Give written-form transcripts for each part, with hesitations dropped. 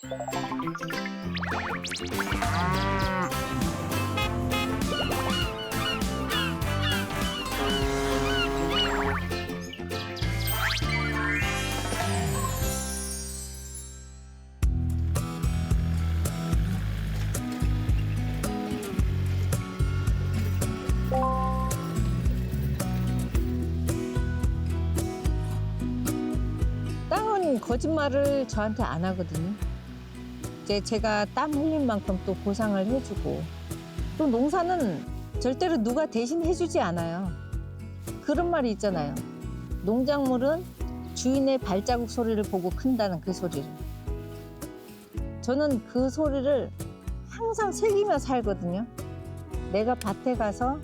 땅은 거짓말을 저한테 안 하거든요. 이제 제가 땀 흘린 만큼 또 보상을 해주고, 또 농사는 절대로 누가 대신 해주지 않아요. 그런 말이 있잖아요. 농작물은 주인의 발자국 소리를 보고 큰다는 그 소리를. 저는 그 소리를 항상 새기며 살거든요. 내가 밭에 가서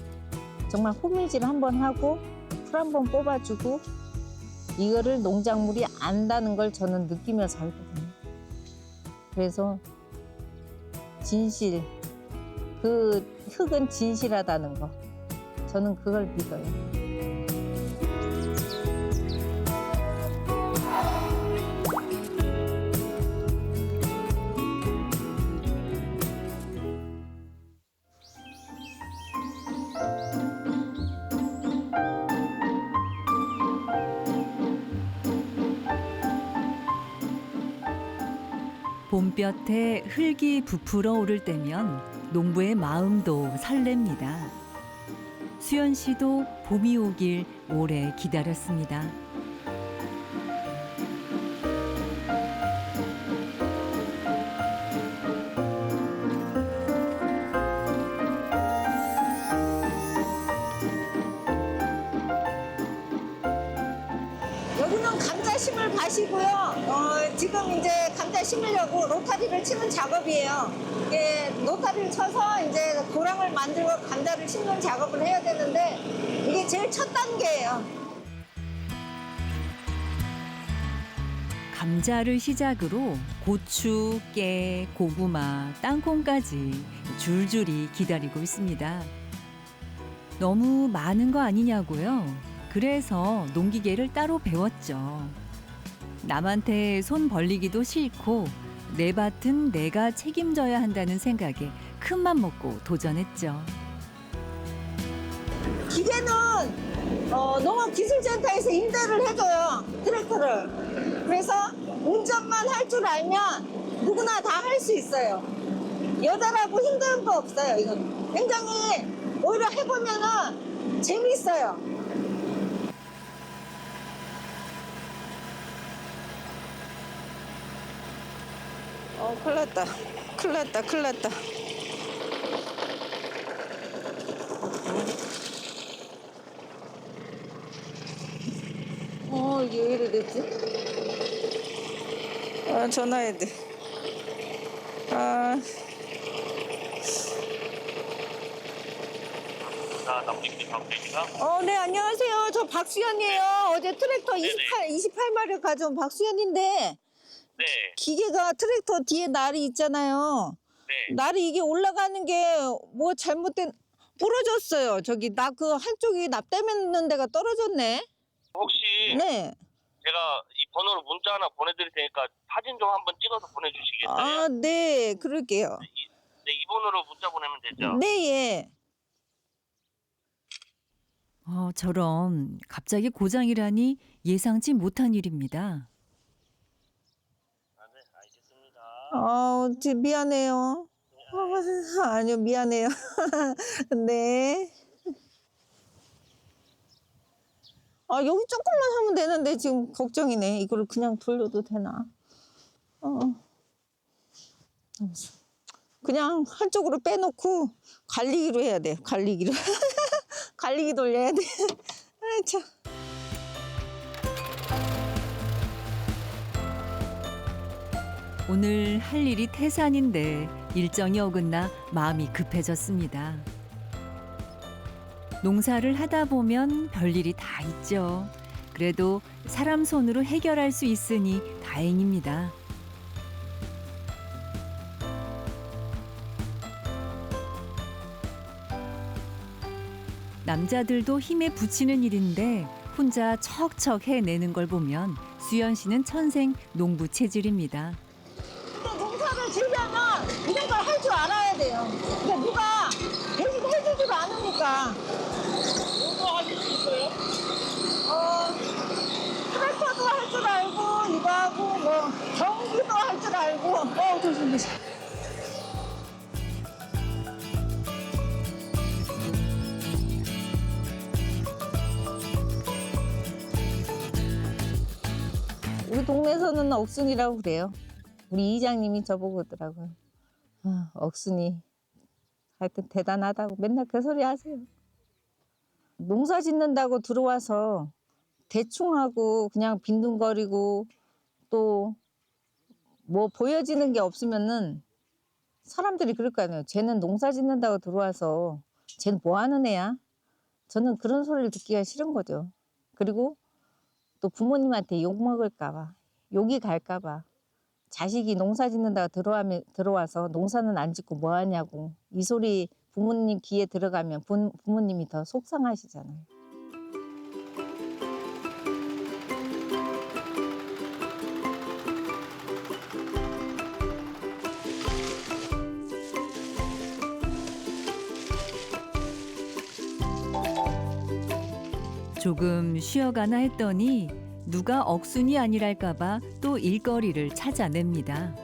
정말 호밀질 한번 하고 풀 한번 뽑아주고, 이거를 농작물이 안다는 걸 저는 느끼며 살거든요. 그래서 진실, 그 흙은 진실하다는 거, 저는 그걸 믿어요. 봄볕에 흙이 부풀어 오를 때면 농부의 마음도 설렙니다. 수연 씨도 봄이 오길 오래 기다렸습니다. 여기는 감자 심을 밭이고요. 지금 이제 감자 심으려고 로타리를 치는 작업이에요. 이게 로타리를 쳐서 이제 고랑을 만들고 감자를 심는 작업을 해야 되는데, 이게 제일 첫 단계예요. 감자를 시작으로 고추, 깨, 고구마, 땅콩까지 줄줄이 기다리고 있습니다. 너무 많은 거 아니냐고요? 그래서 농기계를 따로 배웠죠. 남한테 손 벌리기도 싫고 내 밭은 내가 책임져야 한다는 생각에 큰맘 먹고 도전했죠. 기계는 농업기술센터에서 임대를 해줘요, 트랙터를. 그래서 운전만 할 줄 알면 누구나 다 할 수 있어요. 여자라고 힘든 거 없어요. 이건 굉장히 오히려 해보면은 재밌어요. 큰일 났다. 큰일 났다. 큰일 났다. 이게 왜 이래 됐지? 전화해야 돼. 남직기 박대기가? 네, 안녕하세요. 저 박수연이에요. 어제 트랙터 28마력 가져온 박수연인데, 네, 기계가 트랙터 뒤에 날이 있잖아요. 네. 날이 이게 올라가는 게 뭐 부러졌어요. 저기 나 그 한쪽이 납땜했는 데가 떨어졌네. 혹시 네. 제가 이 번호로 문자 하나 보내드릴 테니까 사진 좀 한번 찍어서 보내주시겠어요? 네, 그럴게요. 이 번호로 문자 보내면 되죠? 네, 예. 저런 갑자기 고장이라니 예상치 못한 일입니다. 네, 알겠습니다. 미안해요. 아니요, 미안해요. 네. 여기 조금만 하면 되는데 지금 걱정이네. 이거를 그냥 돌려도 되나? 그냥 한쪽으로 빼놓고 갈리기로 해야 돼. 갈리기로. 갈리기 돌려야 돼. 참. 오늘 할 일이 태산인데 일정이 어긋나 마음이 급해졌습니다. 농사를 하다 보면 별일이 다 있죠. 그래도 사람 손으로 해결할 수 있으니 다행입니다. 남자들도 힘에 부치는 일인데 혼자 척척 해내는 걸 보면 수연 씨는 천생 농부 체질입니다. 누가 지려면 이런 걸 할 줄 알아야 돼요. 근데 누가 대신 해주지도 않으니까. 뭐도 하실 수 있어요? 트랙터도 할 줄 알고, 이거 하고, 뭐, 전기도 할 줄 알고. 조심. 우리 동네에서는 억순이라고 그래요. 우리 이장님이 저보고 그러더라고요. 억순이. 하여튼 대단하다고 맨날 그 소리 하세요. 농사 짓는다고 들어와서 대충 하고 그냥 빈둥거리고 또 뭐 보여지는 게 없으면은 사람들이 그럴 거 아니에요. 쟤는 농사 짓는다고 들어와서 쟤는 뭐 하는 애야? 저는 그런 소리를 듣기가 싫은 거죠. 그리고 또 부모님한테 욕 먹을까 봐, 욕이 갈까 봐. 자식이 농사 짓는다고 들어와서 농사는 안 짓고 뭐 하냐고. 이 소리 부모님 귀에 들어가면 부모님이 더 속상하시잖아요. 조금 쉬어가나 했더니 누가 억순이 아니랄까봐 또 일거리를 찾아냅니다.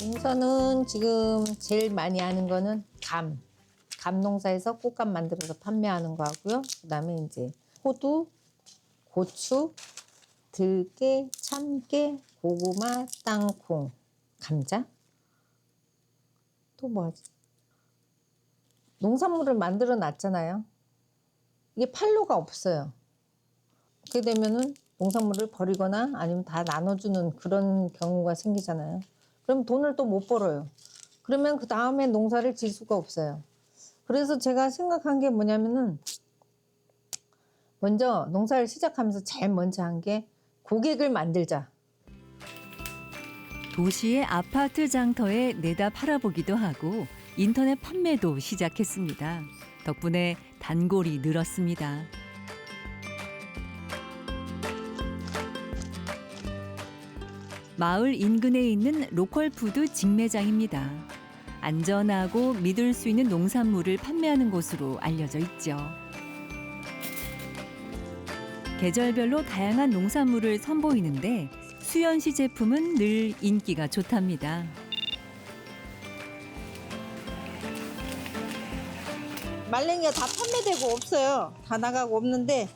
농사는 지금 제일 많이 하는 거는 감 농사에서 꽃감 만들어서 판매하는 거 하고요. 그다음에 이제 호두, 고추, 들깨, 참깨, 고구마, 땅콩, 감자. 또 뭐 하지? 농산물을 만들어 놨잖아요. 이게 판로가 없어요. 그렇게 되면은 농산물을 버리거나 아니면 다 나눠주는 그런 경우가 생기잖아요. 그럼 돈을 또 못 벌어요. 그러면 그 다음에 농사를 질 수가 없어요. 그래서 제가 생각한 게 뭐냐면은 먼저 농사를 시작하면서 제일 먼저 한 게 고객을 만들자. 도시의 아파트 장터에 내다 팔아보기도 하고 인터넷 판매도 시작했습니다. 덕분에 단골이 늘었습니다. 마을 인근에 있는 로컬푸드 직매장입니다. 안전하고 믿을 수 있는 농산물을 판매하는 곳으로 알려져 있죠. 계절별로 다양한 농산물을 선보이는데 수연시 제품은 늘 인기가 좋답니다. 말랭이가 다 판매되고 없어요. 다 나가고 없는데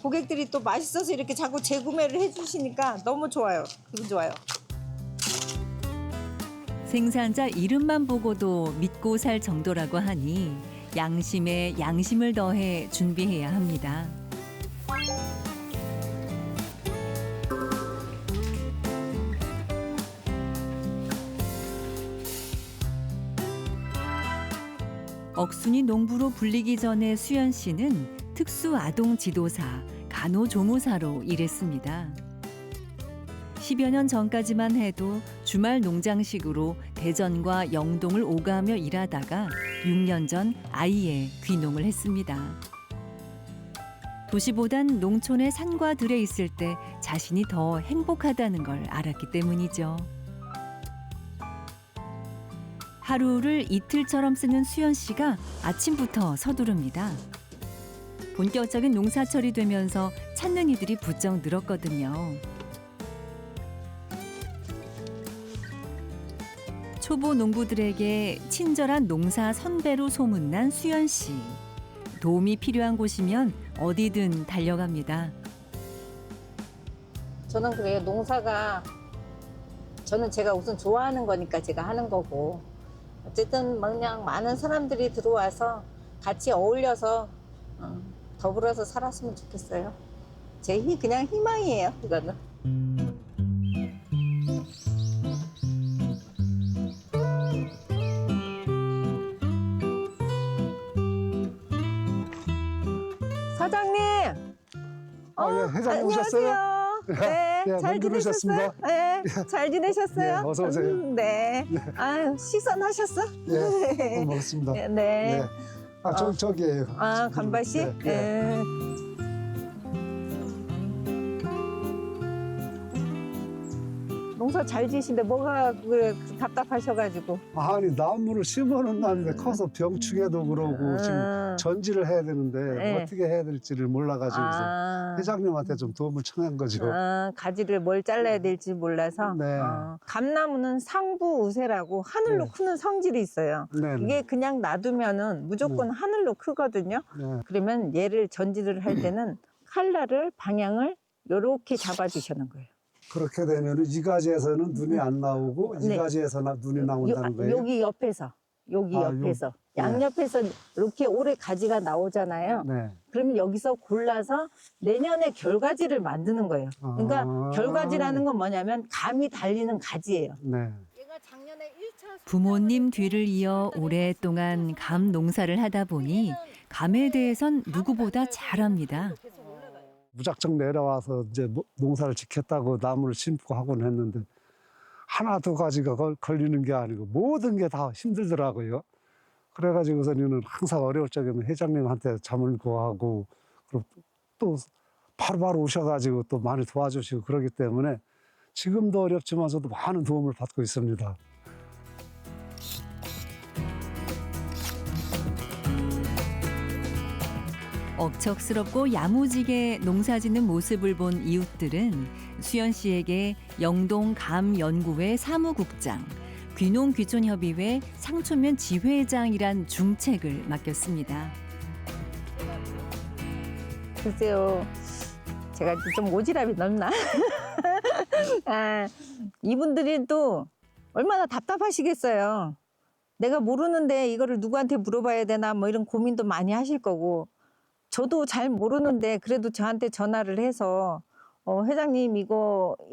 고객들이 또 맛있어서 이렇게 자꾸 재구매를 해주시니까 너무 좋아요. 기분 좋아요. 생산자 이름만 보고도 믿고 살 정도라고 하니 양심에 양심을 더해 준비해야 합니다. 억순이 농부로 불리기 전에 수연 씨는 특수 아동 지도사, 간호조무사로 일했습니다. 10여 년 전까지만 해도 주말 농장식으로 대전과 영동을 오가며 일하다가 6년 전 아이에 귀농을 했습니다. 도시보단 농촌의 산과 들에 있을 때 자신이 더 행복하다는 걸 알았기 때문이죠. 하루를 이틀처럼 쓰는 수연 씨가 아침부터 서두릅니다. 본격적인 농사철이 되면서 찾는 이들이 부쩍 늘었거든요. 초보 농부들에게 친절한 농사 선배로 소문난 수연 씨. 도움이 필요한 곳이면 어디든 달려갑니다. 저는 그래요. 농사가 저는 제가 우선 좋아하는 거니까 제가 하는 거고 어쨌든 그냥 많은 사람들이 들어와서 같이 어울려서 더불어서 살았으면 좋겠어요. 제 그냥 희망이에요. 이거는. 사장님. 예, 회장님 오셨어요? 안녕하세요. 네, 예, 잘 먼 길 지내셨어요? 오셨습니다. 네, 잘 지내셨어요? 예, 어서 오세요. 네. 아유, 식사하셨어? 예, 먹었습니다. 네. 아, 저기예요. 아, 간바씨? 네, 네. 농사 잘 지시는데 뭐가 그래 답답하셔가지고. 아니 나무를 심어놓는다는데 커서 병충해도 그러고 지금 전지를 해야 되는데 네. 어떻게 해야 될지를 몰라가지고 아, 회장님한테 좀 도움을 청한 거죠. 가지를 뭘 잘라야 될지 몰라서. 네. 감나무는 상부우세라고 하늘로 네. 크는 성질이 있어요. 네. 이게 그냥 놔두면은 무조건 하늘로 크거든요. 네. 그러면 얘를 전지를 할 때는 칼날을 방향을 요렇게 잡아주시는 거예요. 그렇게 되면 이 가지에서는 눈이 안 나오고 이 네. 가지에서는 눈이 나온다는 거예요. 여기 옆에서, 여기 아, 옆에서, 네. 양옆에서 이렇게 오래 가지가 나오잖아요. 네. 그러면 여기서 골라서 내년에 결가지를 만드는 거예요. 그러니까 아. 결가지라는 건 뭐냐면 감이 달리는 가지예요. 네. 얘가 작년에 1차 부모님 뒤를 이어 오랫동안 감 농사를 하다 보니 감에 대해선 누구보다 잘 압니다. 무작정 내려와서 이제 농사를 짓겠다고 나무를 심고 하곤 했는데 하나 두 가지가 걸리는 게 아니고 모든 게 다 힘들더라고요. 그래가지고서는 항상 어려울 적에는 회장님한테 잠을 구하고 그리고 또 바로바로 오셔가지고 또 많이 도와주시고 그러기 때문에 지금도 어렵지만서도 많은 도움을 받고 있습니다. 억척스럽고 야무지게 농사짓는 모습을 본 이웃들은 수연 씨에게 영동 감연구회 사무국장, 귀농귀촌협의회 상초면 지회장이란 중책을 맡겼습니다. 글쎄요, 제가 좀 오지랖이 넓나? 이분들이 또 얼마나 답답하시겠어요. 내가 모르는데 이거를 누구한테 물어봐야 되나 뭐 이런 고민도 많이 하실 거고, 저도 잘 모르는데 그래도 저한테 전화를 해서 회장님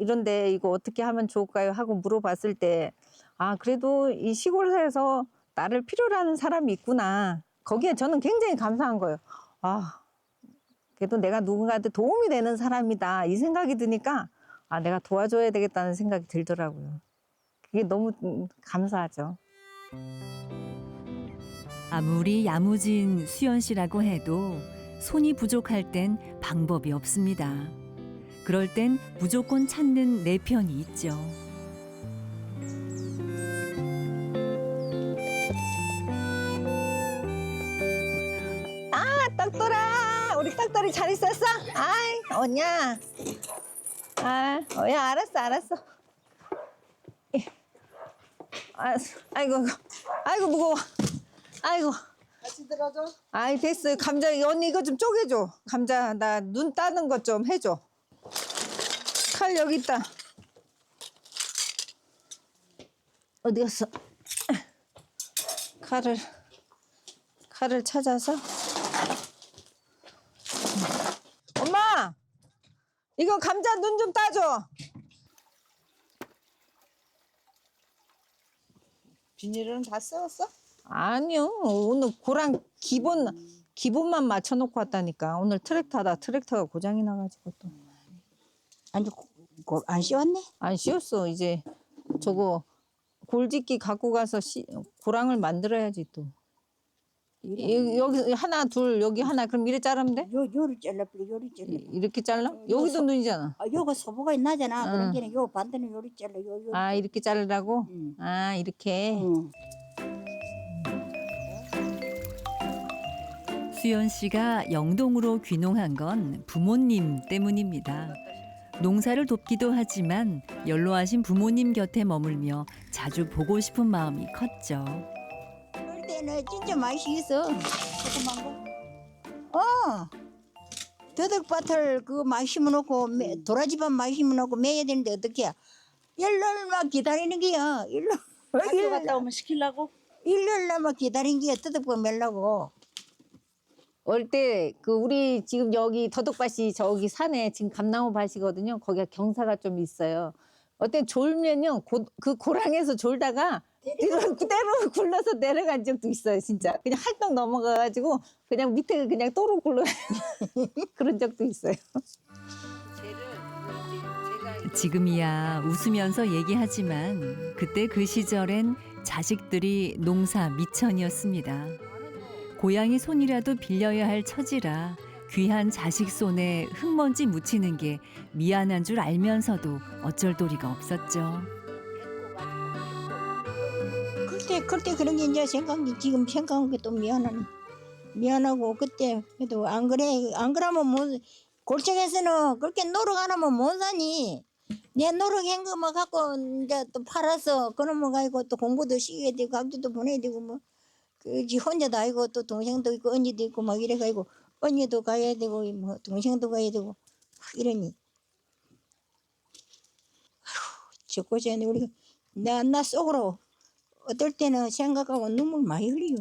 이런데 이거 어떻게 하면 좋을까요? 하고 물어봤을 때 그래도 이 시골에서 나를 필요로 하는 사람이 있구나. 거기에 저는 굉장히 감사한 거예요. 그래도 내가 누군가한테 도움이 되는 사람이다. 이 생각이 드니까 내가 도와줘야 되겠다는 생각이 들더라고요. 그게 너무 감사하죠. 아무리 야무진 수연 씨라고 해도 손이 부족할 땐 방법이 없습니다. 그럴 땐 무조건 찾는 내 편이 있죠. 떡돌아, 우리 떡돌이 잘 있었어? 아이, 어냐? 알았어. 아이고 무거워. 아이고. 같이 들어줘. 아이 됐어요. 감자 언니 이거 좀 쪼개줘. 감자 나 눈 따는 것 좀 해줘. 칼 여기 있다. 어디 갔어? 칼을 찾아서. 엄마, 이거 감자 눈 좀 따줘. 비닐은 다 씌웠어? 아니요, 오늘 고랑 기본만 맞춰놓고 왔다니까. 오늘 트랙터가 고장이 나가지고 또. 아니 안 씌웠네? 안 씌웠어. 이제 저거 골짓기 갖고 가서 고랑을 만들어야지 또. 여기 하나 둘 여기 하나 그럼 이래 자르면 돼? 요리 잘라 이렇게 잘라? 여기도 눈이잖아. 요거 소보가 있나잖아. 응. 그런 게는 요 반대는 요리 잘라 요. 이렇게 자르라고? 응. 이렇게. 응. 수연 씨가 영동으로 귀농한 건 부모님 때문입니다. 농사를 돕기도 하지만 연로하신 부모님 곁에 머물며 자주 보고 싶은 마음이 컸죠. 그럴 때는 진짜 맛있어. 조그만 거. 더덕밭을 그거 많이 심어놓고 도라지밭 많이 심어놓고 매야 되는데 어떻게? 일년만 기다리는 게야. 학교 갔다 오면 시키려고? 일년만 기다리는 게야. 더덕밭 매려고. 올 때 우리 지금 여기 더덕밭이 저기 산에 지금 감나무 밭이거든요. 거기가 경사가 좀 있어요. 어때 졸면요 그 고랑에서 졸다가 그대로 굴러서 내려간 적도 있어요. 진짜 그냥 할떡 넘어가가지고 그냥 밑에 그냥 또로 굴러 그런 적도 있어요. 지금이야 웃으면서 얘기하지만 그때 그 시절엔 자식들이 농사 미천이었습니다. 고향의 손이라도 빌려야 할 처지라 귀한 자식 손에 흙먼지 묻히는 게 미안한 줄 알면서도 어쩔 도리가 없었죠. 그때 그런 게 이제 지금 생각한 게 또 미안하고 그때 그래도 안 그러면 뭐 골청에서는 그렇게 노력 안 하면 못 사니. 내 노력한 거만 갖고 이제 또 팔아서 그놈을 가지고 또 공부도 시켜야 되고 학교도 보내야 되고 뭐 그지 혼자도 아니고 또 동생도 있고 언니도 있고 막 이래 가지고 언니도 가야 되고 뭐 동생도 가야 되고 막 이러니 죽고 전에 우리가 나 속으로 어떨 때는 생각하고 눈물 많이 흘려요.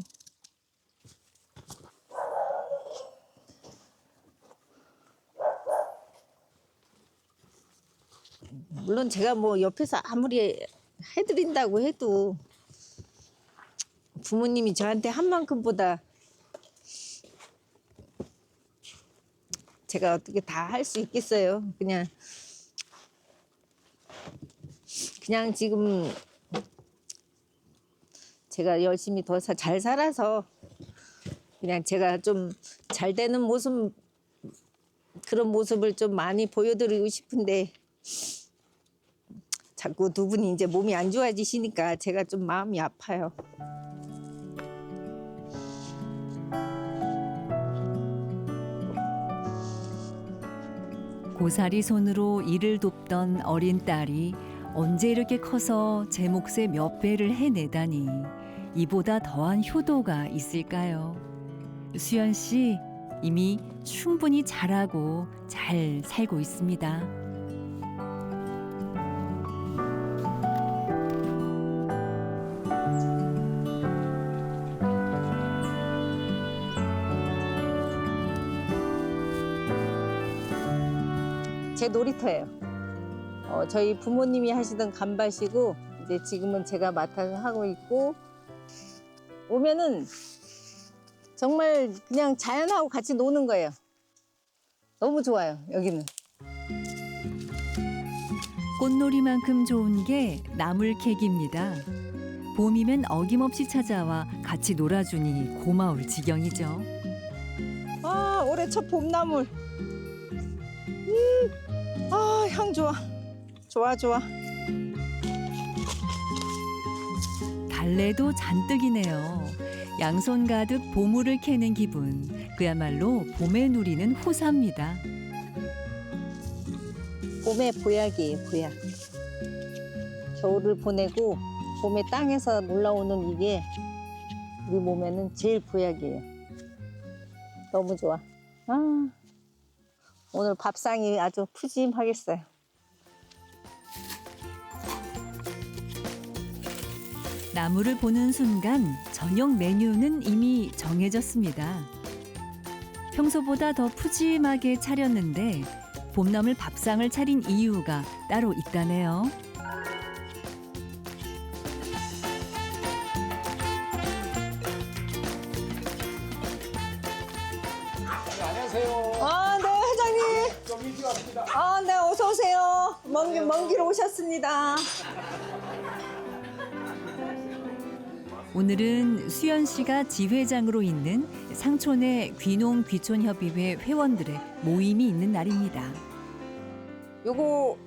물론 제가 뭐 옆에서 아무리 해드린다고 해도 부모님이 저한테 한 만큼보다 제가 어떻게 다 할 수 있겠어요. 그냥 지금 제가 열심히 더 잘 살아서 그냥 제가 좀 잘 되는 모습, 그런 모습을 좀 많이 보여드리고 싶은데 자꾸 두 분이 이제 몸이 안 좋아지시니까 제가 좀 마음이 아파요. 고사리 손으로 일을 돕던 어린 딸이 언제 이렇게 커서 제 몫의 몇 배를 해내다니 이보다 더한 효도가 있을까요? 수연 씨 이미 충분히 잘하고 잘 살고 있습니다. 제 놀이터예요. 저희 부모님이 하시던 간밭이고 이제 지금은 제가 맡아서 하고 있고 오면은 정말 그냥 자연하고 같이 노는 거예요. 너무 좋아요, 여기는. 꽃놀이만큼 좋은 게 나물캐기입니다. 봄이면 어김없이 찾아와 같이 놀아주니 고마울 지경이죠. 아, 올해 첫 봄나물. 아, 향 좋아. 좋아. 달래도 잔뜩이네요. 양손 가득 보물을 캐는 기분. 그야말로 봄에 누리는 호사입니다. 봄의 보약이에요, 보약. 겨울을 보내고 봄에 땅에서 올라오는 이게 우리 몸에는 제일 보약이에요. 너무 좋아. 아, 오늘 밥상이 아주 푸짐하겠어요. 나물을 보는 순간 저녁 메뉴는 이미 정해졌습니다. 평소보다 더 푸짐하게 차렸는데 봄나물 밥상을 차린 이유가 따로 있다네요. 아, 네, 회장님. 좀 일찍 왔습니다. 아, 네, 어서 오세요. 먼 길 오셨습니다. 오늘은 수연 씨가 지회장으로 있는 상촌의 귀농귀촌협의회 회원들의 모임이 있는 날입니다. 요거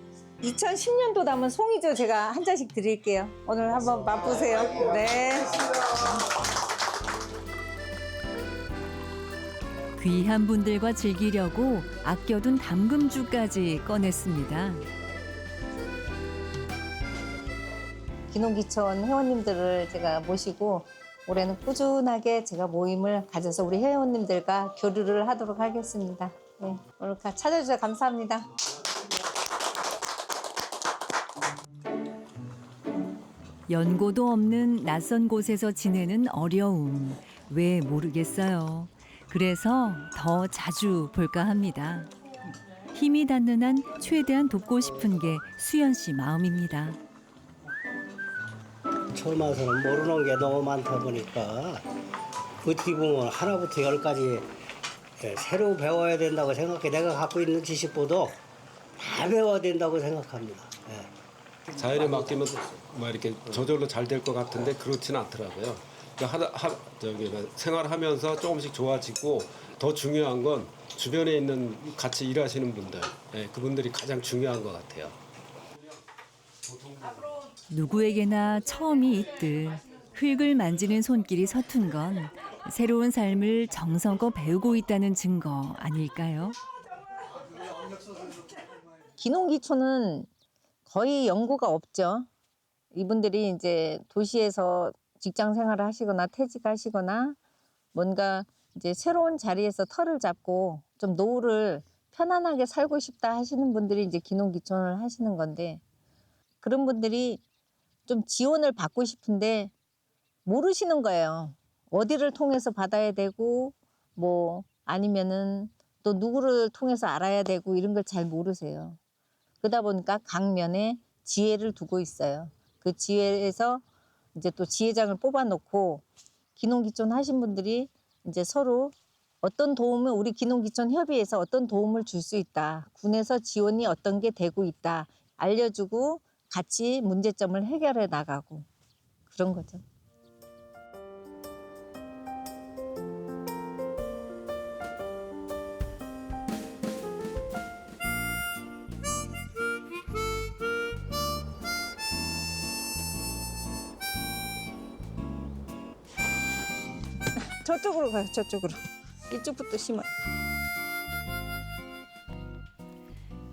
2010년도 담은 송이죠. 제가 한 잔씩 드릴게요. 오늘 한번 맛보세요. 네. 귀한 분들과 즐기려고 아껴둔 담금주까지 꺼냈습니다. 귀농귀촌 회원님들을 제가 모시고 올해는 꾸준하게 제가 모임을 가져서 우리 회원님들과 교류를 하도록 하겠습니다. 네, 오늘 찾아주셔서 감사합니다. 연고도 없는 낯선 곳에서 지내는 어려움. 왜 모르겠어요. 그래서 더 자주 볼까 합니다. 힘이 닿는 한 최대한 돕고 싶은 게 수연 씨 마음입니다. 처음 와서는 모르는 게 너무 많다 보니까 어떻게 보면 하나부터 열까지 새로 배워야 된다고 생각해. 내가 갖고 있는 지식보다 다 배워야 된다고 생각합니다. 자연에 맡기면 뭐 이렇게 저절로 잘 될 것 같은데 그렇지는 않더라고요. 생활하면서 조금씩 좋아지고 더 중요한 건 주변에 있는 같이 일하시는 분들, 그분들이 가장 중요한 것 같아요. 누구에게나 처음이 있듯 흙을 만지는 손길이 서툰 건 새로운 삶을 정성껏 배우고 있다는 증거 아닐까요? 기농기촌은 거의 연고가 없죠. 이분들이 이제 도시에서 직장 생활을 하시거나 퇴직하시거나 뭔가 이제 새로운 자리에서 터를 잡고 좀 노후를 편안하게 살고 싶다 하시는 분들이 이제 기농기촌을 하시는 건데, 그런 분들이 좀 지원을 받고 싶은데 모르시는 거예요. 어디를 통해서 받아야 되고 뭐 아니면은 또 누구를 통해서 알아야 되고 이런 걸 잘 모르세요. 그러다 보니까 각 면에 지혜를 두고 있어요. 그 지혜에서 이제 또 지혜장을 뽑아놓고 기농기촌 하신 분들이 이제 서로 어떤 도움을, 우리 기농기촌 협의회에서 어떤 도움을 줄 수 있다, 군에서 지원이 어떤 게 되고 있다 알려주고 같이 문제점을 해결해 나가고 그런 거죠. 저쪽으로 가요. 저쪽으로. 이쪽부터 심어요.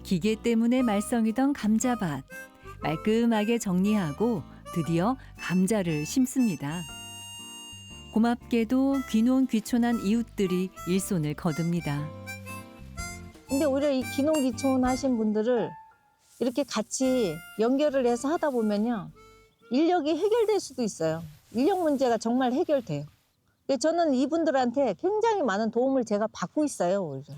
기계 때문에 말썽이던 감자밭. 말끔하게 정리하고 드디어 감자를 심습니다. 고맙게도 귀농귀촌한 이웃들이 일손을 거둡니다. 근데 오히려 이 기농기촌 하신 분들을 이렇게 같이 연결을 해서 하다 보면요, 인력이 해결될 수도 있어요. 인력 문제가 정말 해결돼요. 근데 저는 이분들한테 굉장히 많은 도움을 제가 받고 있어요, 오히려.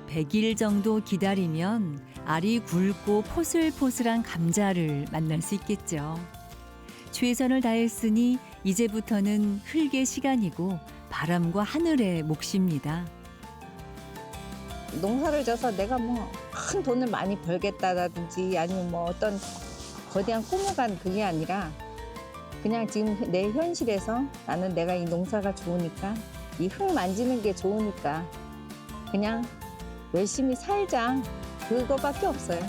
100일 정도 기다리면 알이 굵고 포슬포슬한 감자를 만날 수 있겠죠. 최선을 다했으니 이제부터는 흙의 시간이고 바람과 하늘의 몫입니다. 농사를 져서 내가 뭐 큰 돈을 많이 벌겠다든지 아니면 뭐 어떤 거대한 꿈을 간 그게 아니라 그냥 지금 내 현실에서 나는 내가 이 농사가 좋으니까, 이 흙 만지는 게 좋으니까 그냥 열심히 살자, 그거밖에 없어요.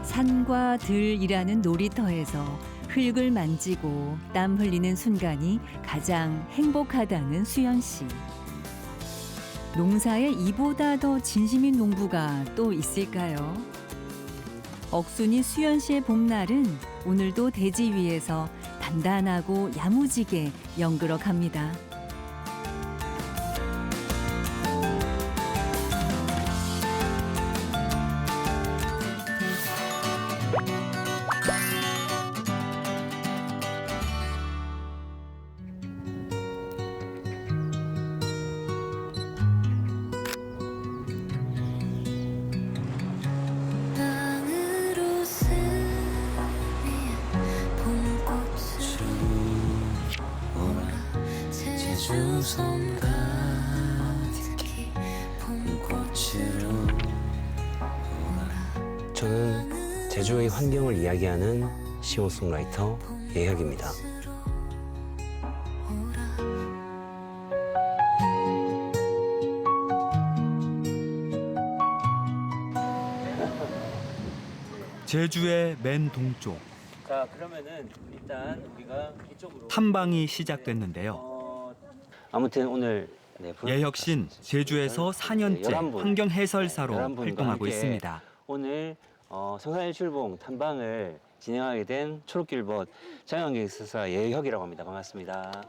산과 들이라는 놀이터에서 흙을 만지고 땀 흘리는 순간이 가장 행복하다는 수연 씨. 농사에 이보다 더 진심인 농부가 또 있을까요? 억순이 수연 씨의 봄날은 오늘도 대지 위에서 단단하고 야무지게 연그러 갑니다. 저는 제주의 환경을 이야기하는 싱어송라이터 예혁입니다. 제주의 맨 동쪽. 자, 그러면은 일단 우리가 이쪽으로 탐방이 시작됐는데요. 아무튼 오늘 예혁 씨는 제주에서 4년째 환경 해설사로 활동하고 있습니다. 오늘 성산일출봉 탐방을 진행하게 된 초록길벗 자연환경해설사 예혁이라고 합니다. 반갑습니다.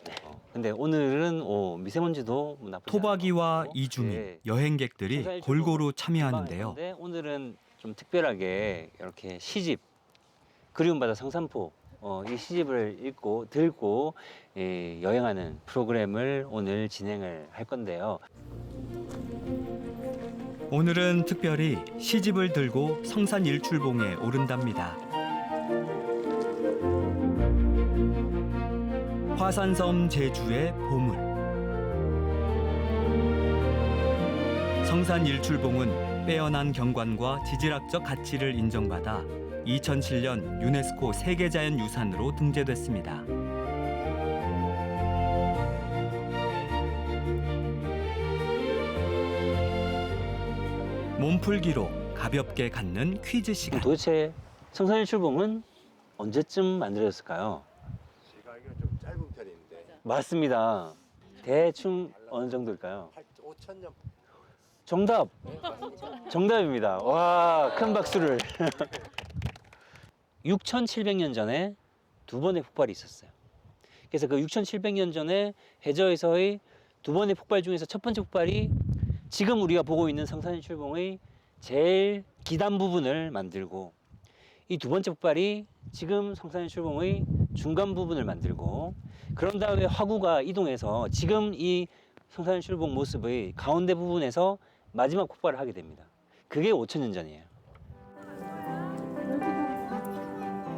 네. 근데 오늘은 미세먼지도 나쁘지 토박이와 않고, 이주민, 여행객들이 골고루 참여하는데요. 오늘은 좀 특별하게 이렇게 시집, 그리운 바다 성산포 이 시집을 들고 여행하는 프로그램을 오늘 진행을 할 건데요. 오늘은 특별히 시집을 들고 성산 일출봉에 오른답니다. 화산섬 제주의 보물. 성산 일출봉은 빼어난 경관과 지질학적 가치를 인정받아 2007년 유네스코 세계자연유산으로 등재됐습니다. 몸풀기로 가볍게 갖는 퀴즈 시간. 도대체 성산일출봉은 언제쯤 만들어졌을까요? 제가 알기로 좀 짧은 편인데. 맞습니다. 대충 어느 정도일까요? 5,000년. 정답! 정답입니다. 와, 큰 박수를. 6,700년 전에 두 번의 폭발이 있었어요. 그래서 그 6,700년 전에 해저에서의 두 번의 폭발 중에서 첫 번째 폭발이 지금 우리가 보고 있는 성산일출봉의 제일 기단 부분을 만들고, 이 두 번째 폭발이 지금 성산일출봉의 중간 부분을 만들고, 그런 다음에 화구가 이동해서 지금 이 성산일출봉 모습의 가운데 부분에서 마지막 폭발을 하게 됩니다. 그게 5,000년 전이에요.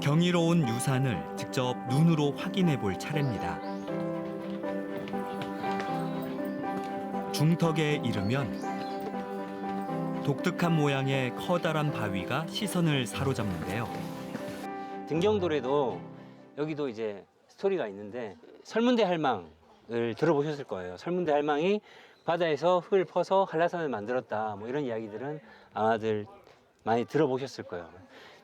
경이로운 유산을 직접 눈으로 확인해 볼 차례입니다. 중턱에 이르면 독특한 모양의 커다란 바위가 시선을 사로잡는데요. 등경돌에도 여기도 이제 스토리가 있는데, 설문대 할망을 들어보셨을 거예요. 설문대 할망이 바다에서 흙을 퍼서 한라산을 만들었다, 뭐 이런 이야기들은 아마들 많이 들어보셨을 거예요.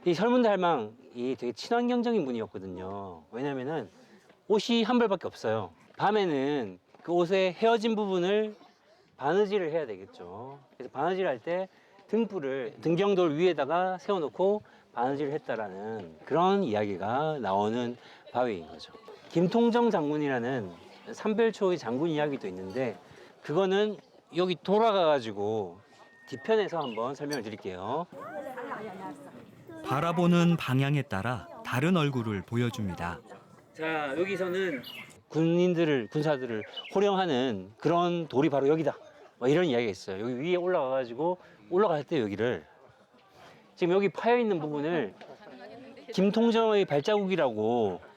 이 설문대 할망이 되게 친환경적인 분이었거든요. 왜냐면은 옷이 한 벌밖에 없어요. 밤에는 그 옷의 헤어진 부분을 바느질을 해야 되겠죠. 그래서 바느질 할 때 등불을 등경돌 위에다가 세워놓고 바느질을 했다라는 그런 이야기가 나오는 바위인 거죠. 김통정 장군이라는 삼별초의 장군 이야기도 있는데, 그거는 여기 돌아가가지고 뒤편에서 한번 설명을 드릴게요. 바라보는 방향에 따라 다른 얼굴을 보여줍니다. 자, 여기서는 군사들을 호령하는 그런 돌이 바로 여기다, 뭐 이런 이야기가 있어요. 여기 위에 올라가가지고 올라갈 때 여기를, 지금 여기 파여 있는 부분을 김통정의 발자국이라고,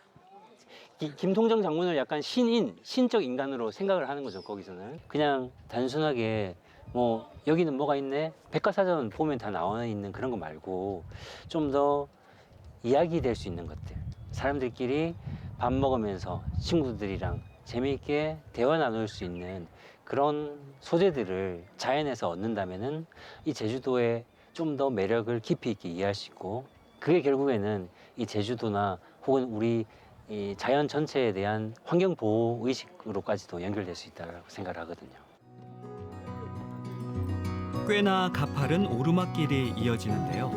김통정 장군을 약간 신적 인간으로 생각을 하는 거죠. 거기서는 그냥 단순하게 뭐 여기는 뭐가 있네, 백과사전 보면 다 나와 있는 그런 거 말고 좀 더 이야기될 수 있는 것들, 사람들끼리 밥 먹으면서 친구들이랑 재미있게 대화 나눌 수 있는 그런 소재들을 자연에서 얻는다면은 이 제주도의 좀 더 매력을 깊이 있게 이해할 수 있고, 그게 결국에는 이 제주도나 혹은 우리 이 자연 전체에 대한 환경 보호 의식으로까지도 연결될 수 있다고 생각을 하거든요. 꽤나 가파른 오르막길이 이어지는데요.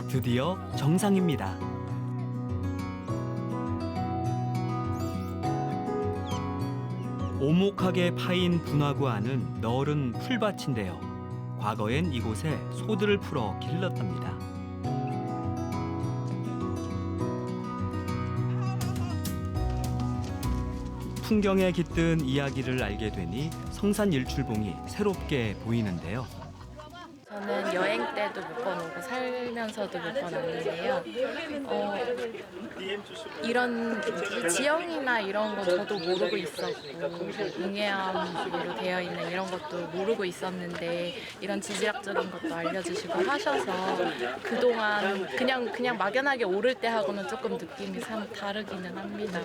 드디어 정상입니다. 오목하게 파인 분화구 안은 너른 풀밭인데요. 과거엔 이곳에 소들을 풀어 길렀답니다. 풍경에 깃든 이야기를 알게 되니 성산 일출봉이 새롭게 보이는데요. 저는 여행 때도 몇 번 오고 살면서도 몇 번 왔는데요. 이런 지형이나 이런 거 저도 모르고 있었고, 웅해암으로 되어 있는 이런 것도 모르고 있었는데, 이런 지질학적인 것도 알려주시고 하셔서 그동안 그냥 막연하게 오를 때 하고는 조금 느낌이 참 다르기는 합니다.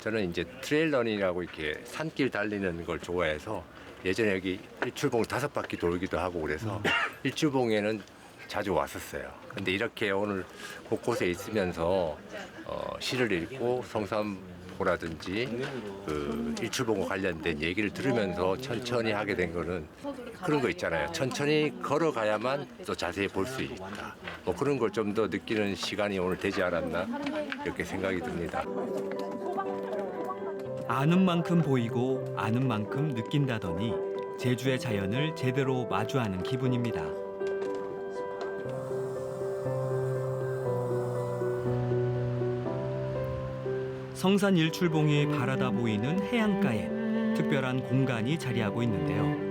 저는 이제 트레일러닝이라고 이렇게 산길 달리는 걸 좋아해서 예전에 여기 일출봉 5바퀴 돌기도 하고 그래서 일출봉에는 자주 왔었어요. 근데 이렇게 오늘 곳곳에 있으면서 시를 읽고 성산포라든지 그 일출봉과 관련된 얘기를 들으면서 천천히 하게 된 거는 그런 거 있잖아요. 천천히 걸어가야만 또 자세히 볼 수 있다. 뭐 그런 걸 좀 더 느끼는 시간이 오늘 되지 않았나 이렇게 생각이 듭니다. 아는 만큼 보이고 아는 만큼 느낀다더니 제주의 자연을 제대로 마주하는 기분입니다. 성산 일출봉이 바라다 보이는 해안가에 특별한 공간이 자리하고 있는데요.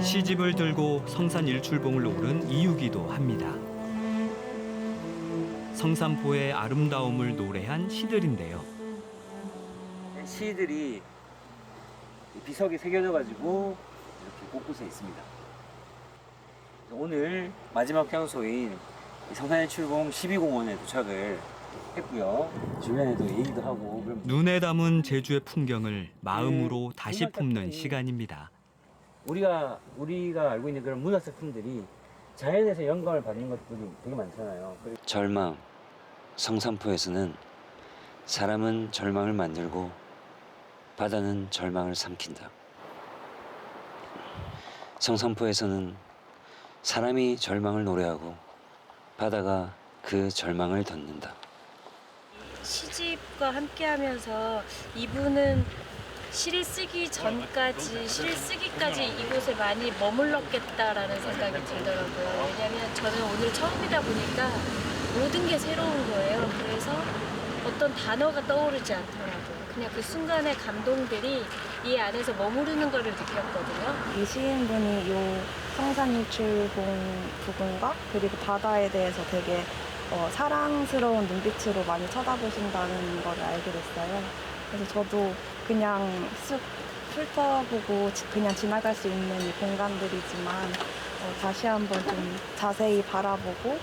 시집을 들고 성산 일출봉을 오른 이유기도 합니다. 성산포의 아름다움을 노래한 시들인데요. 시들이 비석이 새겨져가지고 이렇게 곳곳에 있습니다. 오늘 마지막 장소인 성산의 출봉 12공원에 도착을 했고요. 주변에도 얘기도 하고. 눈에 담은 제주의 풍경을 마음으로 다시 품는 시간입니다. 우리가 알고 있는 그런 문화 작품들이 자연에서 영감을 받는 것들이 되게 많잖아요. 절망. 성산포에서는 사람은 절망을 만들고 바다는 절망을 삼킨다. 성산포에서는 사람이 절망을 노래하고 바다가 그 절망을 덮는다. 시집과 함께하면서 이분은 시를 쓰기 전까지, 시를 쓰기까지 이곳에 많이 머물렀겠다라는 생각이 들더라고요. 왜냐하면 저는 오늘 처음이다 보니까 모든 게 새로운 거예요. 그래서 어떤 단어가 떠오르지 않더라고요. 그냥 그 순간의 감동들이 이 안에서 머무르는 거를 느꼈거든요. 이 시인분이 요 성산일출봉 부분과 그리고 바다에 대해서 되게 사랑스러운 눈빛으로 많이 쳐다보신다는 걸 알게 됐어요. 그래서 저도 그냥 쓱 훑어보고 그냥 지나갈 수 있는 이 공간들이지만 다시 한번 좀 자세히 바라보고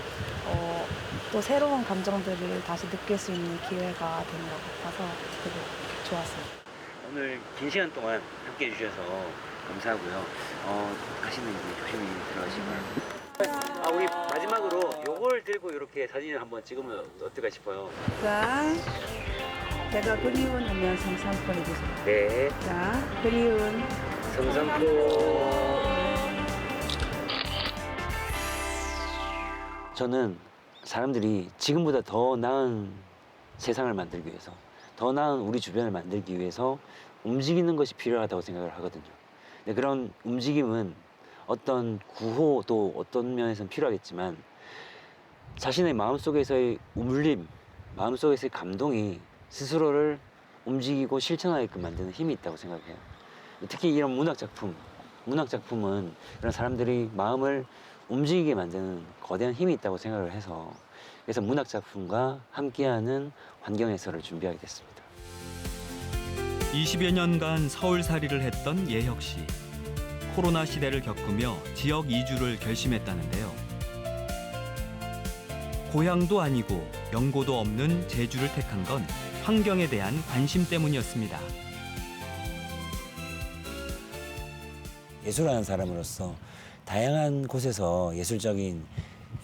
또 새로운 감정들을 다시 느낄 수 있는 기회가 된 것 같아서 되게 좋았어요. 오늘 긴 시간 동안 함께 해주셔서 감사하고요. 가시는 길 조심히 들어가시고요. 우리 마지막으로 요걸 들고 이렇게 사진을 한번 찍으면 어떨까 싶어요. 자, 내가 그리운 하면 성산포 해주세요. 네. 자, 그리운 성산포. 저는 사람들이 지금보다 더 나은 세상을 만들기 위해서, 더 나은 우리 주변을 만들기 위해서 움직이는 것이 필요하다고 생각을 하거든요. 근데 그런 움직임은 어떤 구호도 어떤 면에서는 필요하겠지만 자신의 마음속에서의 울림, 마음속에서의 감동이 스스로를 움직이고 실천하게끔 만드는 힘이 있다고 생각해요. 특히 이런 문학작품은 그런 사람들이 마음을 움직이게 만드는 거대한 힘이 있다고 생각을 해서, 그래서 문학작품과 함께하는 환경해설을 준비하게 됐습니다. 20여 년간 서울살이를 했던 예혁 씨. 코로나 시대를 겪으며 지역 이주를 결심했다는데요. 고향도 아니고 연고도 없는 제주를 택한 건 환경에 대한 관심 때문이었습니다. 예술하는 사람으로서 다양한 곳에서 예술적인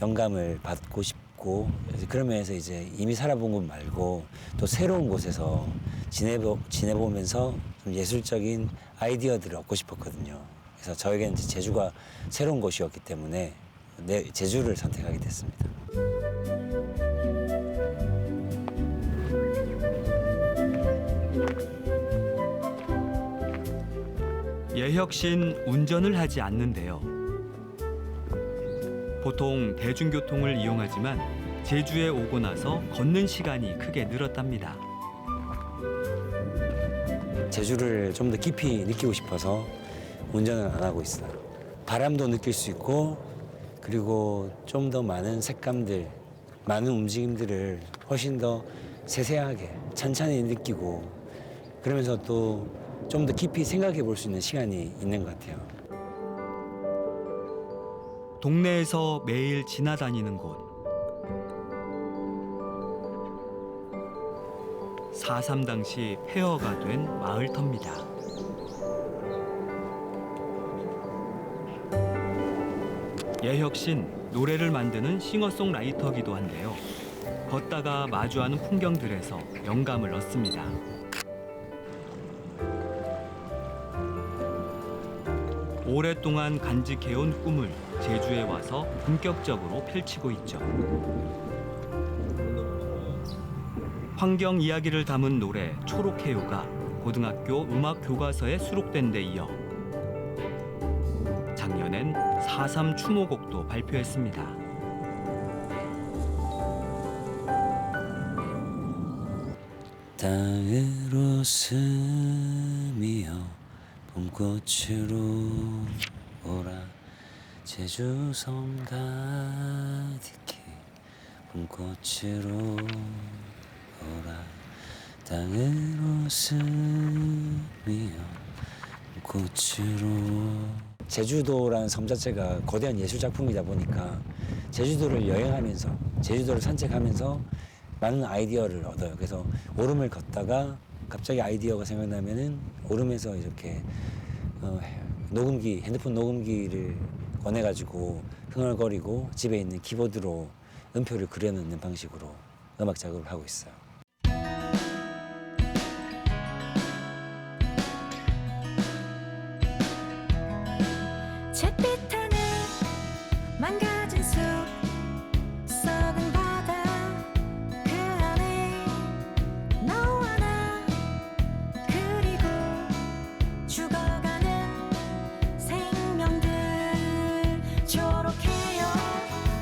영감을 받고 싶고, 그런 면에서 이제 이미 살아본 곳 말고 또 새로운 곳에서 지내보면서 좀 예술적인 아이디어들을 얻고 싶었거든요. 그래서 저에게는 제주가 새로운 곳이었기 때문에 제주를 선택하게 됐습니다. 예혁 씨는 운전을 하지 않는데요. 보통 대중교통을 이용하지만 제주에 오고 나서 걷는 시간이 크게 늘었답니다. 제주를 좀 더 깊이 느끼고 싶어서 운전을 안 하고 있어요. 바람도 느낄 수 있고, 그리고 좀 더 많은 색감들, 많은 움직임들을 훨씬 더 세세하게 천천히 느끼고, 그러면서 또 좀 더 깊이 생각해 볼 수 있는 시간이 있는 것 같아요. 동네에서 매일 지나다니는 곳. 4.3 당시 폐허가 된 마을터입니다. 예혁 씨는 노래를 만드는 싱어송라이터기도 한데요. 걷다가 마주하는 풍경들에서 영감을 얻습니다. 오랫동안 간직해온 꿈을 제주에 와서 본격적으로 펼치고 있죠. 환경 이야기를 담은 노래 초록해요가 고등학교 음악 교과서에 수록된 데 이어 작년엔 4.3 추모곡도 발표했습니다. 땅으로 스미어 봄꽃으로 오라 제주섬 가득히 꽃으로 오라 땅으로 스미어 꽃으로. 제주도라는 섬 자체가 거대한 예술 작품이다 보니까 제주도를 여행하면서 제주도를 산책하면서 많은 아이디어를 얻어요. 그래서 오름을 걷다가 갑자기 아이디어가 생각나면은 오름에서 이렇게 녹음기, 핸드폰 녹음기를 꺼내가지고 흥얼거리고 집에 있는 키보드로 음표를 그려넣는 방식으로 음악 작업을 하고 있어요. 잿빛 하늘 망가진 숲 썩은 바다 그 안에 너와 나 그리고 죽어가는 생명들 초록해요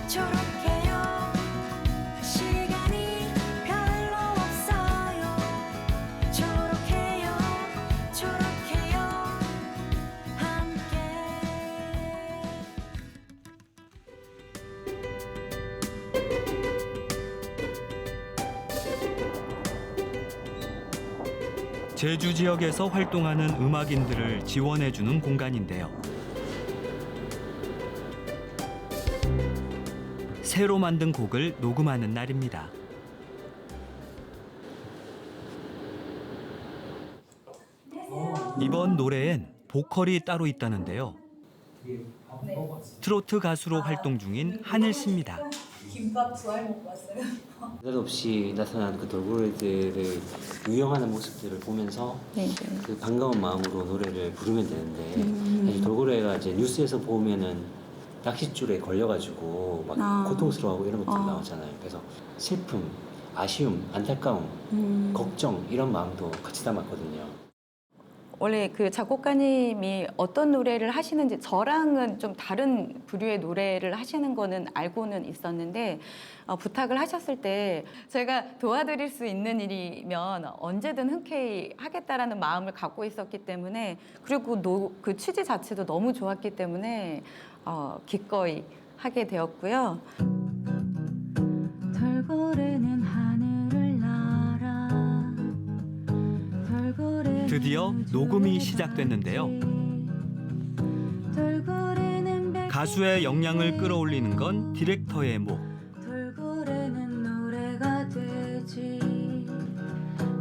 초록해요 시간이 별로 없어요 초록해요 초록해요 함께. 제주 지역에서 활동하는 음악인들을 지원해주는 공간인데요. 새로 만든 곡을 녹음하는 날입니다. 이번 노래엔 보컬이 따로 있다는데요. 트로트 가수로 활동 중인 하늘 씨입니다. 김밥 부활 먹고 왔어요. 느닷없이 나타난 그 돌고래들을 유영하는 모습들을 보면서 그 반가운 마음으로 노래를 부르면 되는데 사실 돌고래가 이제 뉴스에서 보면은 낚싯줄에 걸려가지고 막 고통스러워하고 이런 것들이 나오잖아요. 그래서 슬픔, 아쉬움, 안타까움, 걱정 이런 마음도 같이 담았거든요. 원래 그 작곡가님이 어떤 노래를 하시는지 저랑은 좀 다른 부류의 노래를 하시는 거는 알고는 있었는데 부탁을 하셨을 때 제가 도와드릴 수 있는 일이면 언제든 흔쾌히 하겠다라는 마음을 갖고 있었기 때문에 그리고 그 취지 자체도 너무 좋았기 때문에 기꺼이 하게 되었고요. 돌고래는 하늘을 날아 돌고래 드디어 녹음이 시작됐는데요. 가수의 역량을 끌어올리는 건 디렉터의 목. 돌고래는 노래가 되지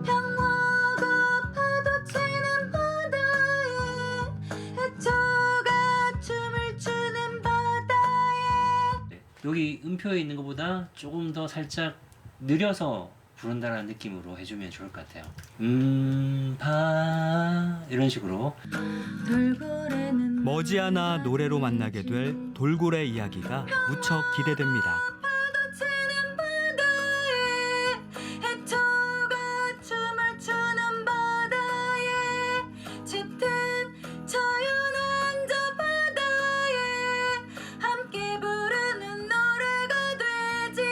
평화가 파도치는 바다에 해초가 춤을 추는 바다에. 여기 음표에 있는 것보다 조금 더 살짝 느려서 부른다라는 느낌으로 해주면 좋을 것 같아요. 이런 식으로. 머지않아 노래로 만나게 될 돌고래 이야기가 무척 기대됩니다. 파도치는 바다에 해초가 춤을 추는 바다에 짙은 저연한 저 바다에 함께 부르는 노래가 되지.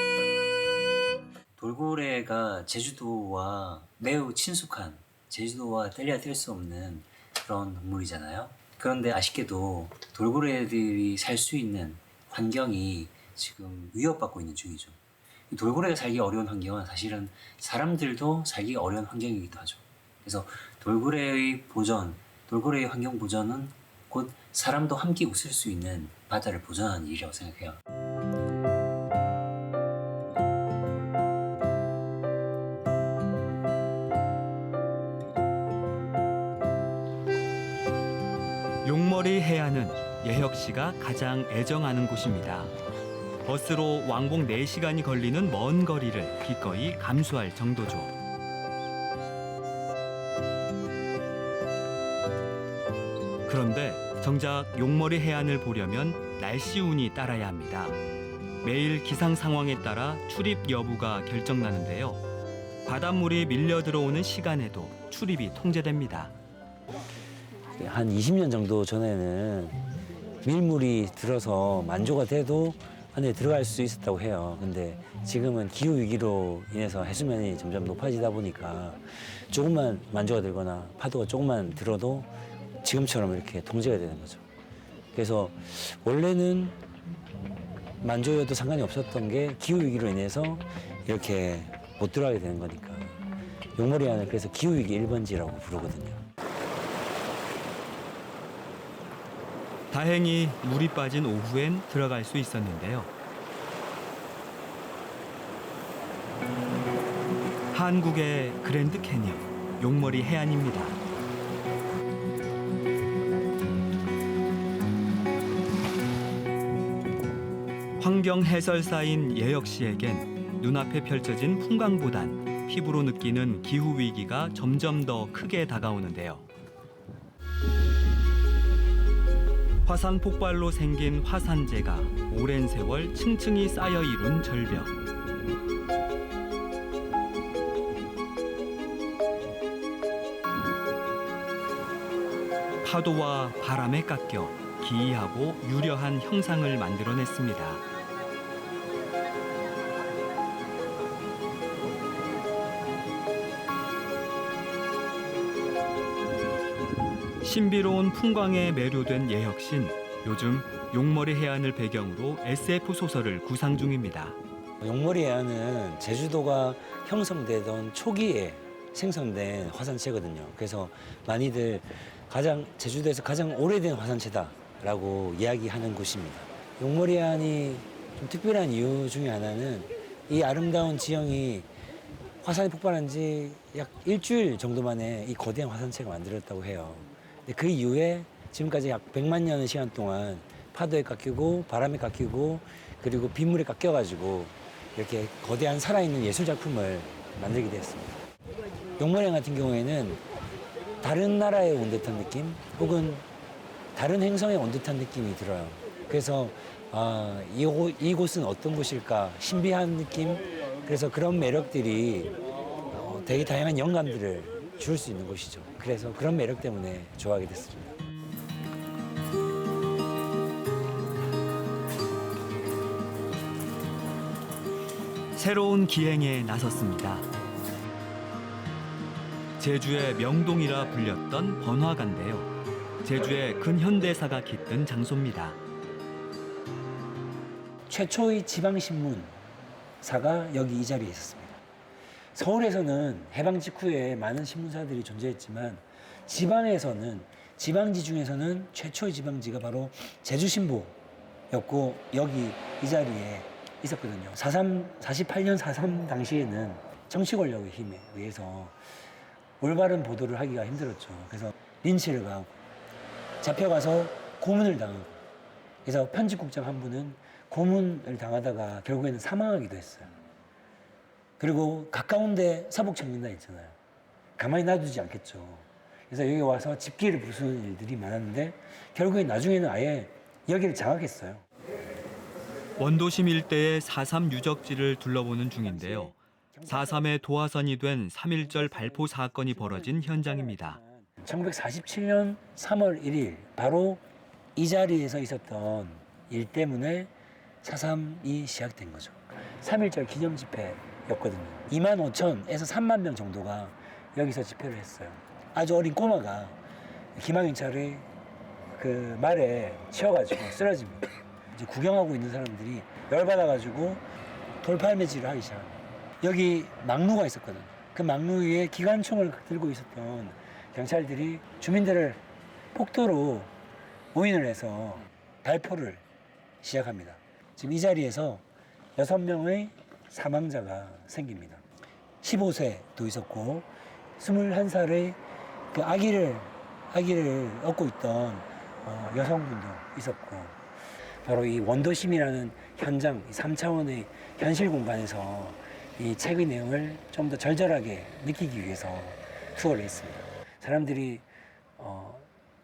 돌고래가 제주도와 매우 친숙한, 제주도와 뗄래야 뗄 수 없는 그런 동물이잖아요. 그런데 아쉽게도 돌고래들이 살 수 있는 환경이 지금 위협받고 있는 중이죠. 이 돌고래가 살기 어려운 환경은 사실은 사람들도 살기 어려운 환경이기도 하죠. 그래서 돌고래의 보전, 돌고래의 환경 보전은 곧 사람도 함께 웃을 수 있는 바다를 보전하는 일이라고 생각해요. 용머리 해안은 예혁 씨가 가장 애정하는 곳입니다. 버스로 왕복 4시간이 걸리는 먼 거리를 기꺼이 감수할 정도죠. 그런데 정작 용머리 해안을 보려면 날씨 운이 따라야 합니다. 매일 기상 상황에 따라 출입 여부가 결정나는데요. 바닷물이 밀려 들어오는 시간에도 출입이 통제됩니다. 한 20년 정도 전에는 밀물이 들어서 만조가 돼도 안에 들어갈 수 있었다고 해요. 근데 지금은 기후 위기로 인해서 해수면이 점점 높아지다 보니까 조금만 만조가 들거나 파도가 조금만 들어도 지금처럼 이렇게 통제가 되는 거죠. 그래서 원래는 만조여도 상관이 없었던 게 기후위기로 인해서 이렇게 못 들어가게 되는 거니까. 용머리 해안을 그래서 기후위기 1번지라고 부르거든요. 다행히 물이 빠진 오후엔 들어갈 수 있었는데요. 한국의 그랜드 캐니언, 용머리 해안입니다. 환경 해설사인 예혁 씨에겐 눈앞에 펼쳐진 풍광보단 피부로 느끼는 기후 위기가 점점 더 크게 다가오는데요. 화산 폭발로 생긴 화산재가 오랜 세월 층층이 쌓여 이룬 절벽. 파도와 바람에 깎여 기이하고 유려한 형상을 만들어냈습니다. 신비로운 풍광에 매료된 예혁 씨는 요즘 용머리 해안을 배경으로 SF 소설을 구상 중입니다. 용머리 해안은 제주도가 형성되던 초기에 생성된 화산체거든요. 그래서 많이들 제주도에서 가장 오래된 화산체다라고 이야기하는 곳입니다. 용머리 해안이 좀 특별한 이유 중에 하나는 이 아름다운 지형이 화산이 폭발한 지 약 일주일 정도 만에 이 거대한 화산체가 만들었다고 해요. 근데 그 이후에 지금까지 약 100만 년의 시간 동안 파도에 깎이고 바람에 깎이고 그리고 빗물에 깎여가지고 이렇게 거대한 살아있는 예술 작품을 만들게 되었습니다. 용머리 해안 같은 경우에는 다른 나라에 온 듯한 느낌 혹은 다른 행성에 온 듯한 느낌이 들어요. 그래서 이곳은 어떤 곳일까 신비한 느낌 그래서 그런 매력들이 되게 다양한 영감들을 줄 수 있는 곳이죠. 그래서 그런 매력 때문에 좋아하게 됐습니다. 새로운 기행에 나섰습니다. 제주의 명동이라 불렸던 번화가인데요. 제주의 근현대사가 깃든 장소입니다. 최초의 지방신문사가 여기 이 자리에 있었습니다. 서울에서는 해방 직후에 많은 신문사들이 존재했지만 지방에서는 지방지 중에서는 최초의 지방지가 바로 제주신보였고 여기 이 자리에 있었거든요. 48년 4.3 당시에는 정치 권력의 힘에 의해서 올바른 보도를 하기가 힘들었죠. 그래서 린치를 가하고 잡혀가서 고문을 당하고 그래서 편집국장 한 분은 고문을 당하다가 결국에는 사망하기도 했어요. 그리고 가까운데 사복청년단 있잖아요. 가만히 놔두지 않겠죠. 그래서 여기 와서 집기를 부수는 일들이 많았는데 결국에 나중에는 아예 여기를 장악했어요. 원도심 일대의 4.3 유적지를 둘러보는 중인데요. 4.3의 도화선이 된 3.1절 발포 사건이 벌어진 현장입니다. 1947년 3월 1일 바로 이 자리에서 있었던 일 때문에 4.3이 시작된 거죠. 3.1절 기념 집회였거든요. 25,000에서 3만 명 정도가 여기서 집회를 했어요. 아주 어린 꼬마가 기망인차를 그 말에 치여가지고 쓰러집니다. 이제 구경하고 있는 사람들이 열받아가지고 돌팔매질을 하기 시작합니다. 여기 막루가 있었거든요. 그 막루 위에 기관총을 들고 있었던 경찰들이 주민들을 폭도로 오인을 해서 발포를 시작합니다. 지금 이 자리에서 6명의 사망자가 생깁니다. 15세도 있었고 21살의 그 아기를 얻고 있던 여성분도 있었고 바로 이 원도심이라는 현장, 3차원의 현실 공간에서 이 책의 내용을 좀 더 절절하게 느끼기 위해서 투어를 했습니다. 사람들이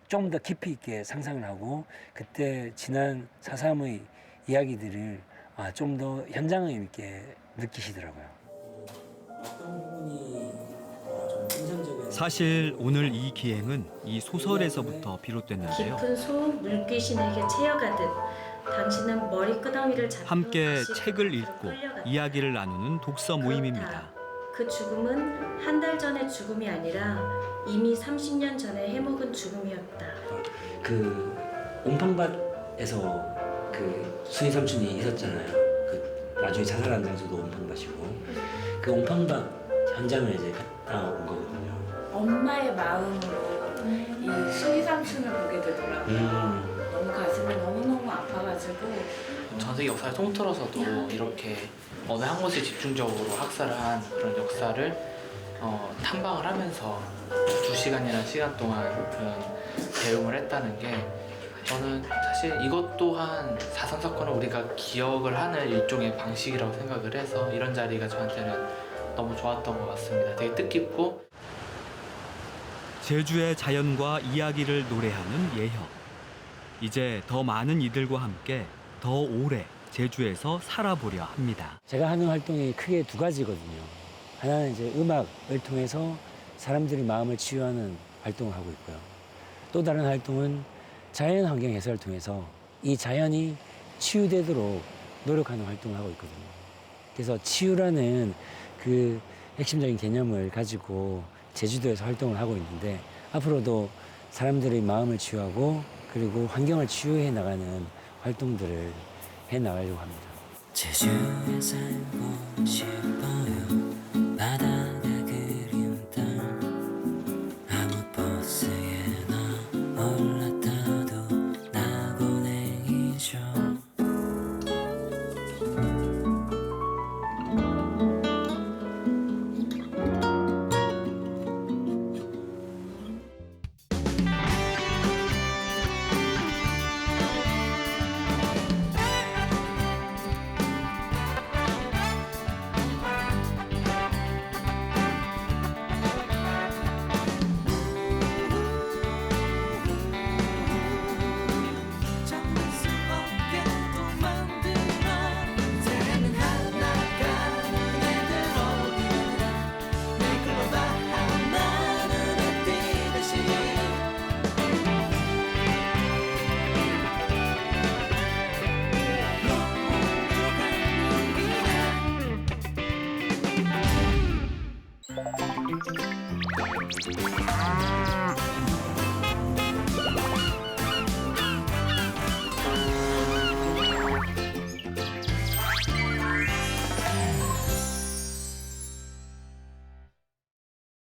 좀 더 깊이 있게 상상을 하고 그때 지난 4.3의 이야기들을 좀 더 현장감 있게 느끼시더라고요. 사실 오늘 이 기행은 이 소설에서부터 비롯됐는데요. 깊은 소 물귀신에게 채여가듯 당신은 머리끄덩이를 잡고 함께 다시 책을 그로 읽고 끌려갔다. 이야기를 나누는 독서 모임입니다. 그 죽음은 한 달 전의 죽음이 아니라 이미 30년 전에 해묵은 죽음이었다. 그 옴팡밭에서 그 순이 삼촌이 있었잖아요. 그 나중에 자살한 장소도 옹팡밭이고 그 옹팡밭 현장을 이제 갔다 온 거거든요. 엄마의 마음으로 이 순이 삼촌을 보게 되더라고요. 너무 가슴이 너무너무 아파가지고 전 세계 역사를 통틀어서도 이렇게 어느 한 곳에 집중적으로 학살을 한 그런 역사를 탐방을 하면서 2시간이라는 시간 동안 그런 배움을 했다는 게 저는 사실 이것 또한 4.3 사건을 우리가 기억을 하는 일종의 방식이라고 생각을 해서 이런 자리가 저한테는 너무 좋았던 것 같습니다. 되게 뜻깊고 제주의 자연과 이야기를 노래하는 예협. 이제 더 많은 이들과 함께 더 오래 제주에서 살아보려 합니다. 제가 하는 활동이 크게 두 가지거든요. 하나는 이제 음악을 통해서 사람들이 마음을 치유하는 활동을 하고 있고요. 또 다른 활동은 자연 환경 해설을 통해서 이 자연이 치유되도록 노력하는 활동을 하고 있거든요. 그래서 치유라는 그 핵심적인 개념을 가지고 제주도에서 활동을 하고 있는데 앞으로도 사람들의 마음을 치유하고 그리고 환경을 치유해 나가는 활동들을 해 나가려고 합니다. 제주에 살고 싶어요. 바다가 그리운 땅 아무 버스에나 올라타도 나고행이죠. Thank you.